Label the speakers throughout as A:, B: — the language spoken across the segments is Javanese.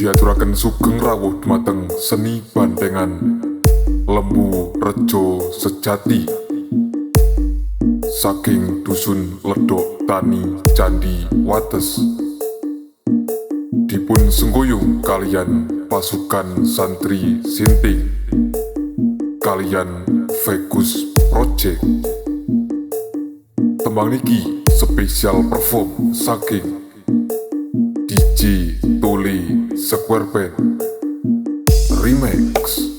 A: Diaturaken sugeng rawuh dumateng seni bandengan lembu rejo sejati saking dusun Ledok Tani Candi Wates dipun sengguyung kalian pasukan santri Sinting kalian Vegus Project. Tembang niki spesial perform saking DJ Tuli Square Band Remix.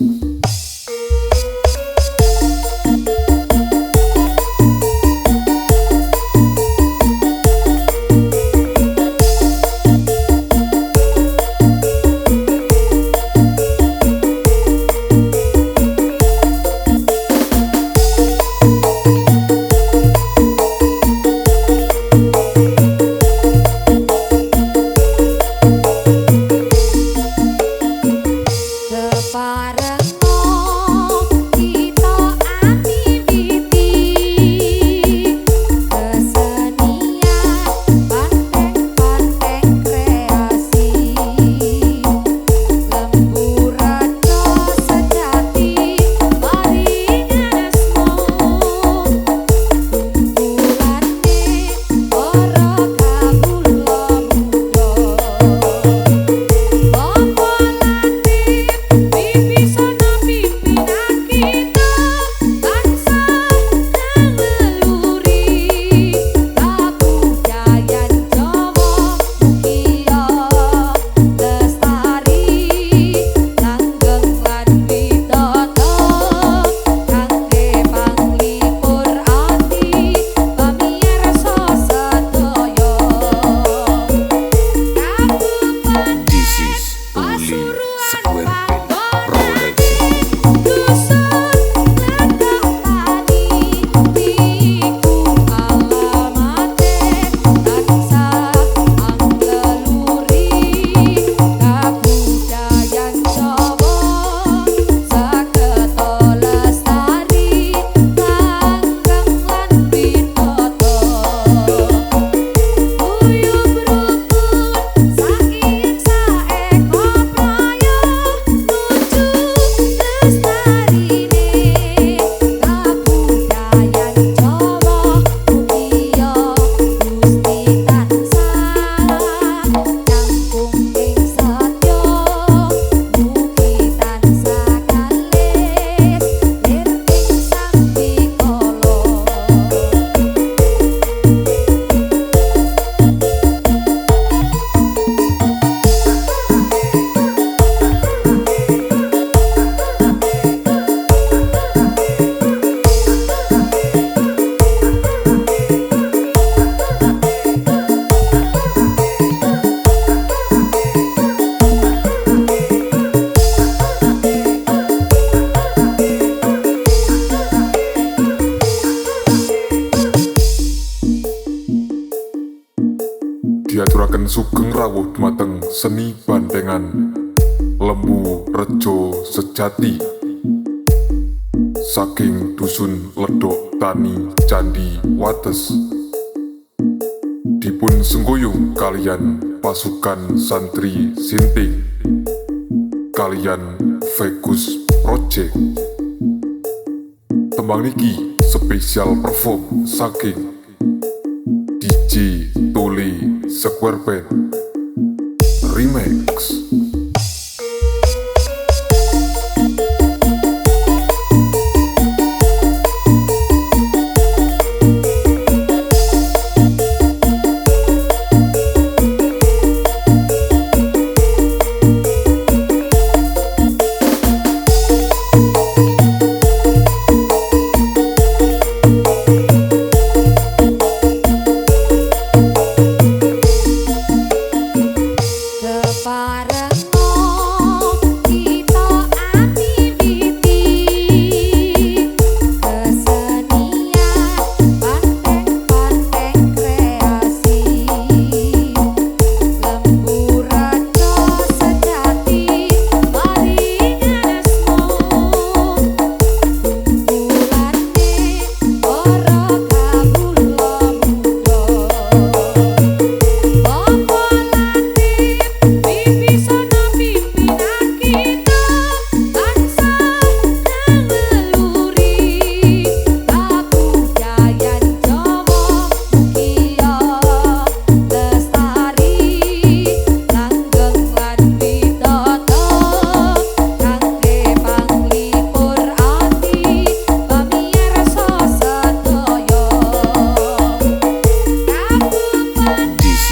A: Diaturaken sugeng rawuh dumateng seni bandengan lembu rejo sejati saking dusun Ledok Tani Candi Wates dipun sengguyung kalian pasukan santri Sinting kalian Vegus Project. Tembang niki spesial perform saking DJ Tuli Square Band Remix.
B: Bye.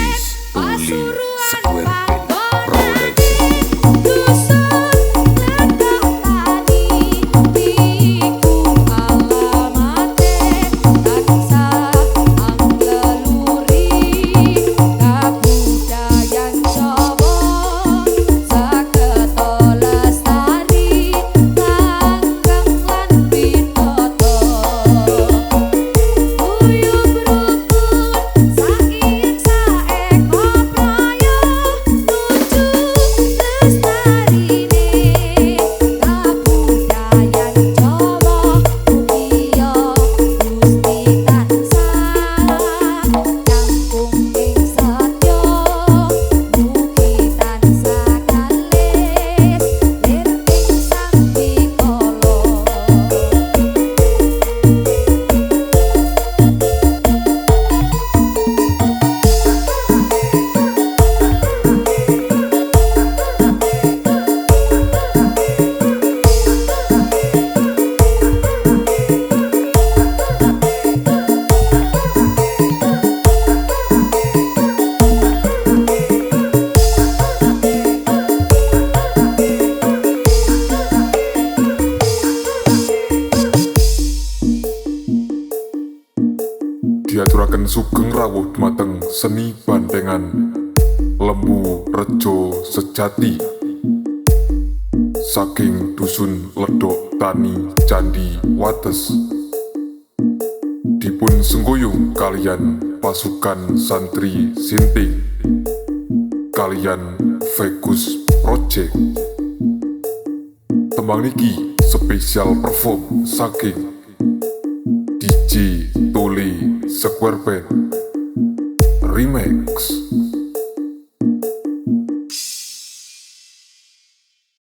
B: is Tuli Square Band Production.
A: Diaturaken sugeng rawuh dumateng seni bandengan lembu rejo sejati saking dusun Ledok Tani Candi Wates dipun sengguyung kalian pasukan santri Sinting kalian Vegus Project. Tembang niki spesial perform saking DJ Tuli Square Band Remix.